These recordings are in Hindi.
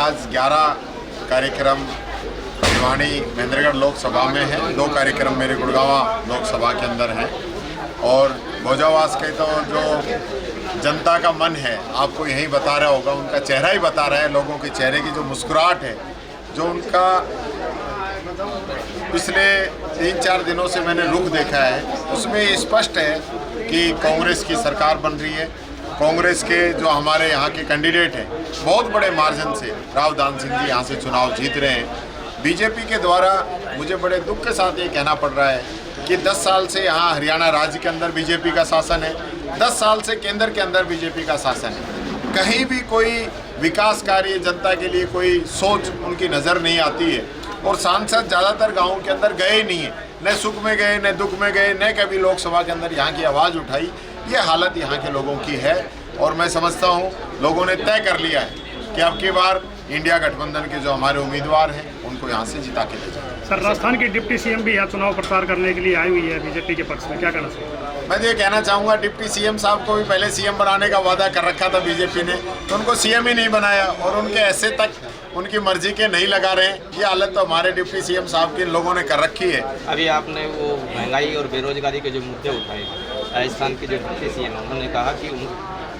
आज 11 कार्यक्रम भिवानी महेंद्रगढ़ लोकसभा में है, 2 कार्यक्रम मेरे गुड़गांवा लोकसभा के अंदर हैं। और भोजावास के तो जो जनता का मन है आपको यही बता रहा होगा, उनका चेहरा ही बता रहा है, लोगों के चेहरे की जो मुस्कुराहट है, जो उनका पिछले 3-4 दिनों से मैंने रुख देखा है, उसमें स्पष्ट है कि कांग्रेस की सरकार बन रही है। कांग्रेस के जो हमारे यहाँ के कैंडिडेट हैं बहुत बड़े मार्जिन से राव दान सिंह जी यहाँ से चुनाव जीत रहे हैं। बीजेपी के द्वारा मुझे बड़े दुख के साथ ये कहना पड़ रहा है कि 10 साल से यहाँ हरियाणा राज्य के अंदर बीजेपी का शासन है, 10 साल से केंद्र के अंदर बीजेपी का शासन है। कहीं भी कोई विकास कार्य जनता के लिए कोई सोच उनकी नज़र नहीं आती है। और सांसद ज़्यादातर गाँवों के अंदर गए नहीं है, न सुख में गए न दुख में गए, न कभी लोकसभा के अंदर यहाँ की आवाज़ उठाई। ये हालत यहाँ के लोगों की है और मैं समझता हूँ लोगों ने तय कर लिया है कि अब की बार इंडिया गठबंधन के जो हमारे उम्मीदवार हैं उनको यहाँ से जिता के ले जाए। सर, राजस्थान की डिप्टी सीएम भी यहाँ चुनाव प्रचार करने के लिए आई हुई है बीजेपी के पक्ष में, क्या कहना चाहिए? मैं ये कहना चाहूँगा, डिप्टी सीएम साहब को भी पहले सीएम बनाने का वादा कर रखा था बीजेपी ने, तो उनको सीएम ही नहीं बनाया और उनके ऐसे तक उनकी मर्जी के नहीं लगा रहे हैं। ये हालत तो हमारे डिप्टी सीएम साहब की इन लोगों ने कर रखी है। अभी आपने वो महंगाई और बेरोजगारी के जो मुद्दे उठाए, राजस्थान के जो डिप्टी सीएम है उन्होंने कहा कि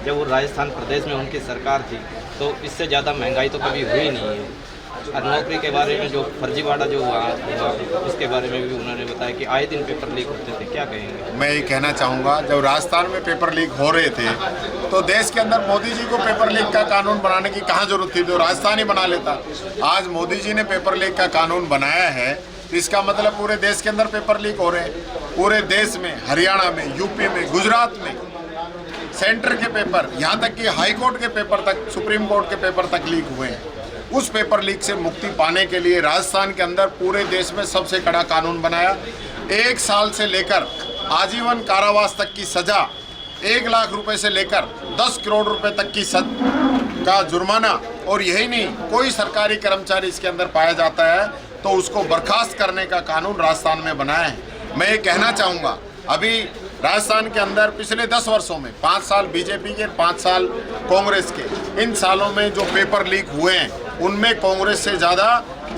जब वो राजस्थान प्रदेश में उनकी सरकार थी तो इससे ज़्यादा महंगाई तो कभी हुई नहीं है। और नौकरी के बारे में जो फर्जीवाड़ा जो हुआ इसके बारे में भी उन्होंने बताया कि आए दिन पेपर लीक होते थे, क्या कहेंगे? मैं ये कहना चाहूँगा, जब राजस्थान में पेपर लीक हो रहे थे तो देश के अंदर मोदी जी को पेपर लीक का कानून बनाने की कहाँ जरूरत थी, तो राजस्थान ही बना लेता। आज मोदी जी ने पेपर लीक का कानून बनाया है तो इसका मतलब पूरे देश के अंदर पेपर लीक हो रहे हैं। पूरे देश में, हरियाणा में, यूपी में, गुजरात में सेंटर के पेपर, यहाँ तक कि हाई कोर्ट के पेपर तक, सुप्रीम कोर्ट के पेपर तक लीक हुए हैं। उस पेपर लीक से मुक्ति पाने के लिए राजस्थान के अंदर पूरे देश में सबसे कड़ा कानून बनाया। 1 साल से लेकर आजीवन कारावास तक की सजा, 1 लाख रुपए से लेकर 10 करोड़ रुपए तक की का जुर्माना। और यही नहीं, कोई सरकारी कर्मचारी इसके अंदर पाया जाता है तो उसको बर्खास्त करने का कानून राजस्थान में बनाया है। मैं ये कहना चाहूँगा, अभी राजस्थान के अंदर पिछले 10 वर्षों में 5 साल बीजेपी के, 5 साल कांग्रेस के, इन सालों में जो पेपर लीक हुए हैं उनमें कांग्रेस से ज़्यादा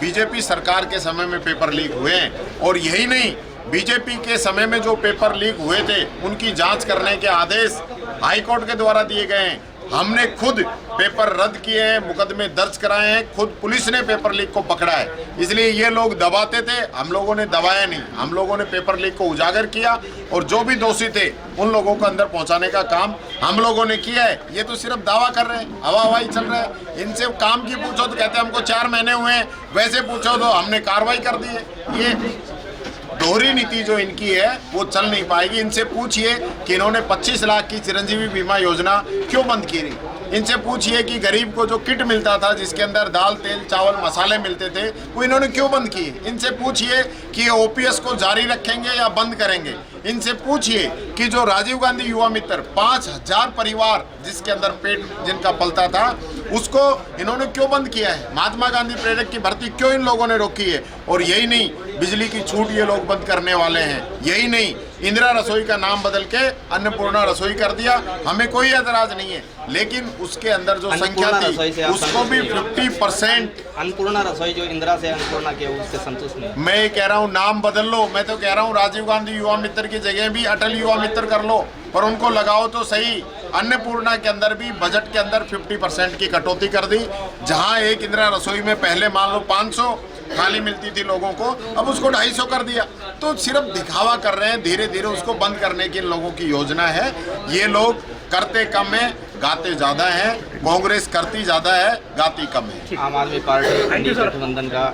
बीजेपी सरकार के समय में पेपर लीक हुए हैं। और यही नहीं, बीजेपी के समय में जो पेपर लीक हुए थे उनकी जांच करने के आदेश हाईकोर्ट के द्वारा दिए गए हैं। हमने खुद पेपर रद्द किए हैं, मुकदमे दर्ज कराए हैं, खुद पुलिस ने पेपर लीक को पकड़ा है। इसलिए ये लोग दबाते थे, हम लोगों ने दबाया नहीं, हम लोगों ने पेपर लीक को उजागर किया और जो भी दोषी थे उन लोगों को अंदर पहुंचाने का काम हम लोगों ने किया है। ये तो सिर्फ दावा कर रहे हैं, हवा हवाई चल रहा है। इनसे काम की पूछो तो कहते हैं हमको 4 महीने हुए हैं, वैसे पूछो तो हमने कार्रवाई कर दी है। ये दोहरी नीति जो इनकी है वो चल नहीं पाएगी। इनसे पूछिए कि इन्होंने 25 लाख की चिरंजीवी बीमा योजना क्यों बंद की रही। इनसे पूछिए कि गरीब को जो किट मिलता था जिसके अंदर दाल, तेल, चावल, मसाले मिलते थे, वो इन्होंने क्यों बंद किए। इनसे पूछिए कि ओपीएस को जारी रखेंगे या बंद करेंगे। इनसे पूछिए कि जो राजीव गांधी युवा मित्र 5000 परिवार जिसके अंदर पेट जिनका पलता था उसको इन्होंने क्यों बंद किया है। महात्मा गांधी प्रेरक की भर्ती क्यों इन लोगों ने रोकी है। और यही नहीं, बिजली की छूट ये लोग बंद करने वाले हैं। यही नहीं, इंदिरा रसोई का नाम बदल के अन्नपूर्णा रसोई कर दिया। हमें कोई एतराज नहीं है, लेकिन उसके अंदर जो संख्या थी उसको भी 50%। अन्नपूर्णा रसोई जो इंदिरा से अन्नपूर्णा किया उससे संतुष्ट नहीं। मैं कह रहा हूँ नाम बदल लो, मैं तो कह रहा हूँ राजीव गांधी युवा मित्र की जगह भी अटल युवा मित्र कर लो, पर उनको लगाओ तो सही। अन्नपूर्णा के अंदर भी बजट के अंदर 50% की कटौती कर दी। जहाँ एक इंदिरा रसोई में पहले मान लो 500 थाली मिलती थी लोगों को, अब उसको 250 कर दिया। तो सिर्फ दिखावा कर रहे हैं, धीरे धीरे उसको बंद करने की इन लोगों की योजना है। ये लोग करते कम है, गाते ज्यादा है। कांग्रेस करती ज्यादा है, गाती कम है। आम आदमी पार्टी गठबंधन का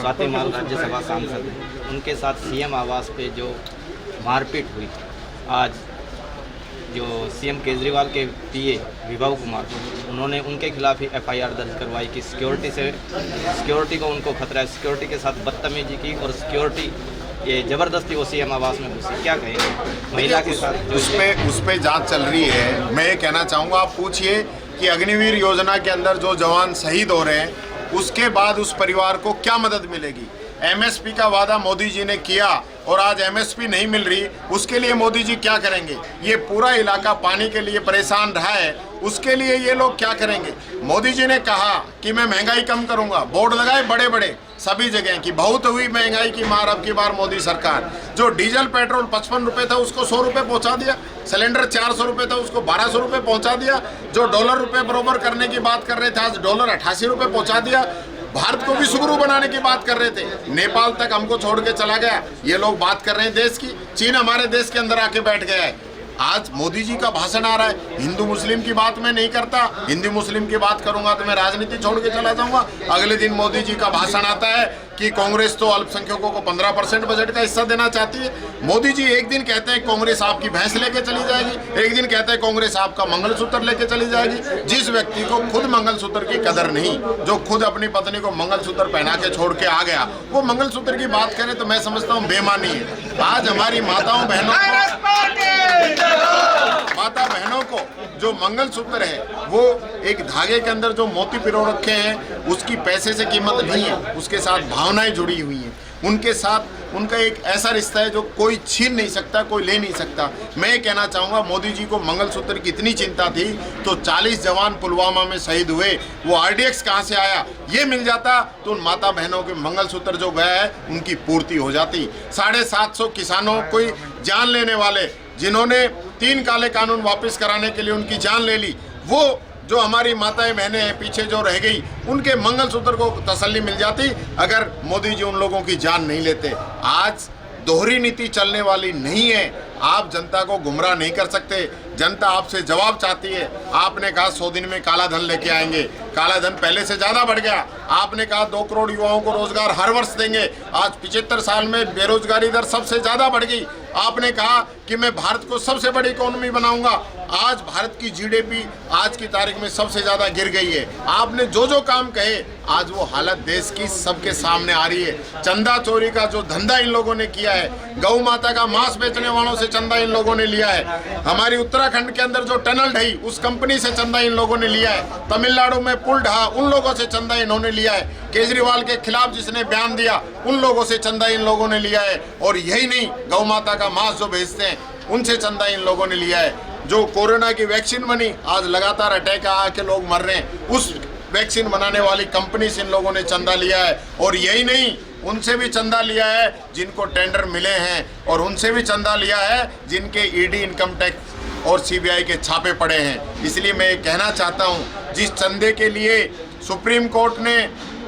स्वाति माल राज्यसभा सांसद है, उनके साथ सीएम आवास पे जो मारपीट हुई, आज जो सीएम केजरीवाल के पीए विभव कुमार, उन्होंने उनके खिलाफ ही एफआईआर दर्ज करवाई कि सिक्योरिटी को उनको खतरा है, सिक्योरिटी के साथ बदतमीजी की और सिक्योरिटी ये जबरदस्ती वो सीएम आवास में घुसी। क्या कहेंगे महिला के साथ? उस पे जांच चल रही है। मैं ये कहना चाहूँगा, आप पूछिए कि अग्निवीर योजना के अंदर जो जवान शहीद हो रहे हैं उसके बाद उस परिवार को क्या मदद मिलेगी। एमएसपी का वादा मोदी जी ने किया और आज एमएसपी नहीं मिल रही, उसके लिए मोदी जी क्या करेंगे? ये पूरा इलाका पानी के लिए परेशान रहा है, उसके लिए ये लोग क्या करेंगे? मोदी जी ने कहा कि मैं महंगाई कम करूंगा, बोर्ड लगाए बड़े बड़े सभी जगह कि बहुत हुई महंगाई की मार अब की बार मोदी सरकार। जो डीजल पेट्रोल 55 रुपये था उसको 100 रुपये पहुंचा दिया, सिलेंडर 400 रुपये था उसको 1200 रुपये पहुंचा दिया, जो डॉलर रुपये बरोबर करने की बात कर रहे थे आज डॉलर 88 रुपये पहुंचा दिया। भारत को भी सुगरू बनाने की बात कर रहे थे, नेपाल तक हमको छोड़ के चला गया। ये लोग बात कर रहे हैं देश की, चीन हमारे देश के अंदर आके बैठ गया है। आज मोदी जी का भाषण आ रहा है, हिंदू मुस्लिम की बात मैं नहीं करता, हिंदू मुस्लिम की बात करूंगा तो मैं राजनीति छोड़ के चला जाऊंगा। अगले दिन मोदी जी का भाषण आता है कि कांग्रेस तो अल्पसंख्यकों को 15% बजट का हिस्सा देना चाहती है। मोदी जी एक दिन कहते हैं कांग्रेस आपकी भैंस लेके चली जाएगी, एक दिन कहते हैं कांग्रेस आपका मंगलसूत्र लेके चली जाएगी। जिस व्यक्ति को खुद मंगलसूत्र की कदर नहीं, जो खुद अपनी पत्नी को मंगलसूत्र पहना के छोड़ के आ गया, वो मंगलसूत्र की बात करे तो मैं समझता हूँ बेईमानी है। आज हमारी माताओं बहनों को जो मंगलसूत्र है वो एक धागे के अंदर जो मोती पिरो रखे हैं, उसकी पैसे से कीमत नहीं है, उसके साथ भावनाएं जुड़ी हुई हैं, उनके साथ उनका एक ऐसा रिश्ता है जो कोई छीन नहीं सकता, कोई ले नहीं सकता। मैं कहना चाहूँगा मोदी जी को मंगलसूत्र की इतनी चिंता थी तो 40 जवान पुलवामा में शहीद हुए, वो RDX कहाँ से आया? ये मिल जाता तो उन माता बहनों के मंगलसूत्र जो गया है उनकी पूर्ति हो जाती। 750 किसानों को जान लेने वाले जिन्होंने 3 काले कानून वापस कराने के लिए उनकी जान ले ली, वो जो हमारी माताएं बहनें हैं पीछे जो रह गई, उनके मंगलसूत्र को तसल्ली मिल जाती अगर मोदी जी उन लोगों की जान नहीं लेते। आज दोहरी नीति चलने वाली नहीं है, आप जनता को गुमराह नहीं कर सकते। जनता आपसे जवाब चाहती है। आपने कहा 100 दिन में काला धन लेके आएंगे, काला धन पहले से ज़्यादा बढ़ गया। आपने कहा 2 करोड़ युवाओं को रोजगार हर वर्ष देंगे, आज 75 साल में बेरोजगारी दर सबसे ज़्यादा बढ़ गई। आपने कहा कि मैं भारत को सबसे बड़ी इकोनॉमी बनाऊंगा, आज भारत की GDP आज की तारीख में सबसे ज़्यादा गिर गई है। आपने जो जो काम कहे आज वो हालत देश की सबके सामने आ रही है। चंदा चोरी का जो धंधा इन लोगों ने किया है, गौ माता का मांस बेचने वालों से चंदा इन लोगों ने लिया है। हमारी उत्तराखंड के अंदर जो टनल ढही उस कंपनी से चंदा इन लोगों ने लिया है। तमिलनाडु में पुल ढहा उन लोगों से चंदा इन्होंने लिया है। केजरीवाल के खिलाफ जिसने बयान दिया उन लोगों से चंदा इन लोगों ने लिया है। और यही नहीं, गौ माता का मांस जो भेजते हैं उनसे चंदा इन लोगों ने लिया है। जो कोरोना की वैक्सीन बनी, आज लगातार अटैक आके लोग मर रहे हैं, उस वैक्सीन बनाने वाली कंपनी से इन लोगों ने चंदा लिया है। और यही नहीं, उनसे भी चंदा लिया है जिनको टेंडर मिले हैं, और उनसे भी चंदा लिया है जिनके ED इनकम टैक्स और CBI के छापे पड़े हैं। इसलिए मैं ये कहना चाहता हूँ, जिस चंदे के लिए सुप्रीम कोर्ट ने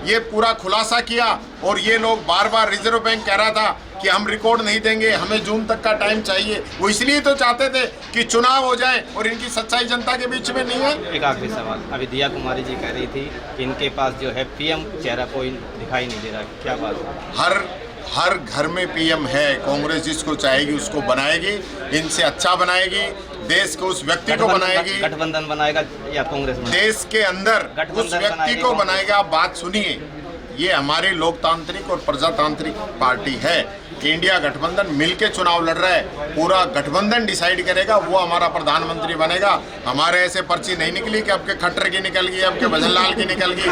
ये पूरा खुलासा किया और ये लोग बार बार रिजर्व बैंक कह रहा था कि हम रिकॉर्ड नहीं देंगे, हमें जून तक का टाइम चाहिए, वो इसलिए तो चाहते थे कि चुनाव हो जाए और इनकी सच्चाई जनता के बीच में नहीं है। एक आखिरी सवाल, अभी दिया कुमारी जी कह रही थी कि इनके पास जो है PM चेहरा कोई दिखाई नहीं दे रहा, क्या बात है? हर घर में PM है। कांग्रेस जिसको चाहेगी उसको बनाएगी, इनसे अच्छा बनाएगी, देश को उस व्यक्ति को बनाएगी। गठबंधन बनाएगा या कांग्रेस बनाएगा? देश के अंदर उस व्यक्ति को बनाएगा। आप बात सुनिए, ये हमारी लोकतांत्रिक और प्रजातांत्रिक पार्टी है। इंडिया गठबंधन मिलके चुनाव लड़ रहा है, पूरा गठबंधन डिसाइड करेगा, वो हमारा प्रधानमंत्री बनेगा। हमारे ऐसे पर्ची नहीं निकली कि आपके खट्टर की निकल गई, आपके भजनलाल की निकल गई।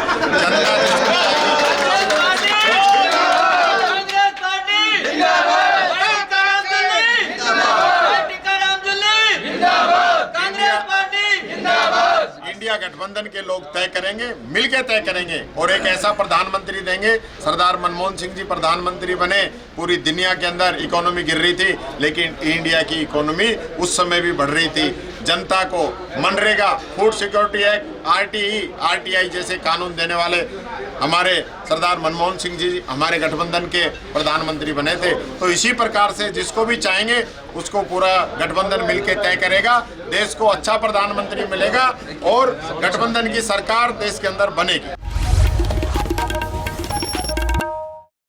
इंडिया गठबंधन के लोग तय करेंगे, मिलके तय करेंगे और एक ऐसा प्रधानमंत्री देंगे। सरदार मनमोहन सिंह जी प्रधानमंत्री बने, पूरी दुनिया के अंदर इकोनॉमी गिर रही थी, लेकिन इंडिया की इकोनॉमी उस समय भी बढ़ रही थी। जनता को MNREGA, food security act, RTI जैसे कानून देने वाले हमारे सरदार मनमोहन सिंह जी हमारे गठबंधन के प्रधानमंत्री बने थे। तो इसी प्रकार से जिसको भी चाहेंगे उसको पूरा गठबंधन मिलके तय करेगा, देश को अच्छा प्रधानमंत्री मिलेगा और गठबंधन की सरकार देश के अंदर बनेगी।